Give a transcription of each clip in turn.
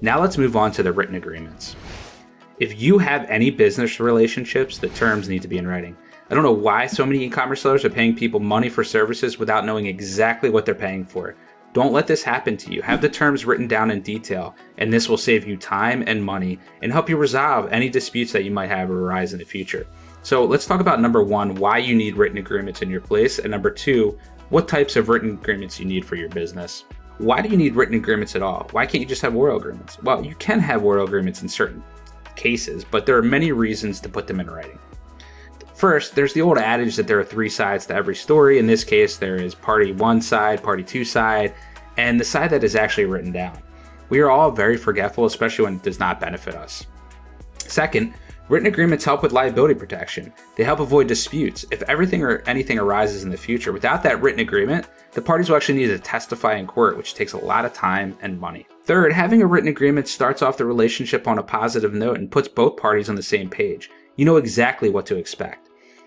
Now let's move on to the written agreements. If you have any business relationships, the terms need to be in writing. I don't know why so many e-commerce sellers are paying people money for services without knowing exactly what they're paying for. Don't let this happen to you. Have the terms written down in detail, and this will save you time and money and help you resolve any disputes that you might have arise in the future. So let's talk about number one, why you need written agreements in your place, and number two, what types of written agreements you need for your business. Why do you need written agreements at all? Why can't you just have oral agreements? Well, you can have oral agreements in certain cases, but there are many reasons to put them in writing. First, there's the old adage that there are three sides to every story. In this case, there is party one side, party two side, and the side that is actually written down. We are all very forgetful, especially when it does not benefit us. Second, written agreements help with liability protection. They help avoid disputes. If everything or anything arises in the future, without that written agreement, the parties will actually need to testify in court, which takes a lot of time and money. Third, having a written agreement starts off the relationship on a positive note and puts both parties on the same page. You know exactly what to expect.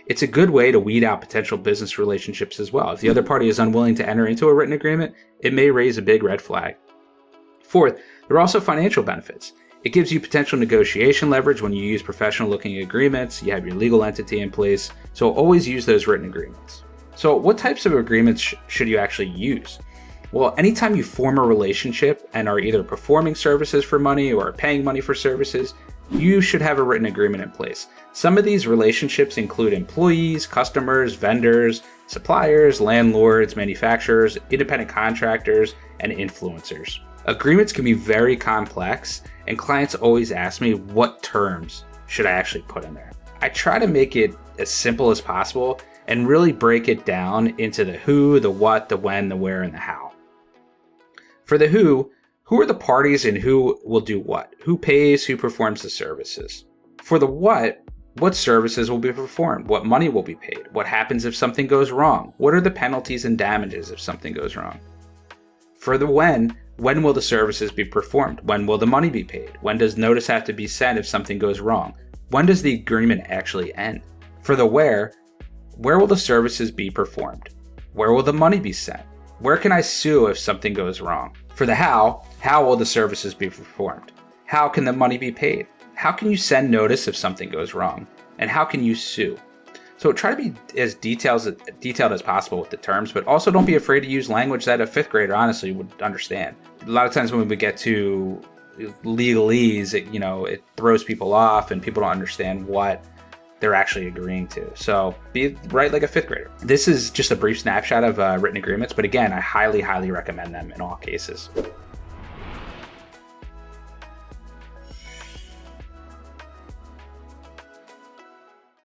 It's a good way to weed out potential business relationships as well. If the other party is unwilling to enter into a written agreement, it may raise a big red flag. Fourth, there are also financial benefits. It gives you potential negotiation leverage when you use professional looking agreements, you have your legal entity in place, so always use those written agreements. So what types of agreements should you actually use? Well, anytime you form a relationship and are either performing services for money or paying money for services, you should have a written agreement in place. Some of these relationships include employees, customers, vendors, suppliers, landlords, manufacturers, independent contractors, and influencers. Agreements can be very complex, and clients always ask me what terms should I actually put in there. I try to make it as simple as possible and really break it down into the who, the what, the when, the where, and the how. For the who are the parties and who will do what? Who pays, who performs the services? For the what services will be performed? What money will be paid? What happens if something goes wrong? What are the penalties and damages if something goes wrong? For the when will the services be performed? When will the money be paid? When does notice have to be sent if something goes wrong? When does the agreement actually end? For the where will the services be performed? Where will the money be sent? Where can I sue if something goes wrong? For the how will the services be performed? How can the money be paid? How can you send notice if something goes wrong? And how can you sue? So try to be as detailed as possible with the terms, but also don't be afraid to use language that a fifth grader honestly would understand. A lot of times when we get to legalese, it throws people off and people don't understand what they're actually agreeing to. So write like a fifth grader. This is just a brief snapshot of written agreements, but again, I highly, highly recommend them in all cases.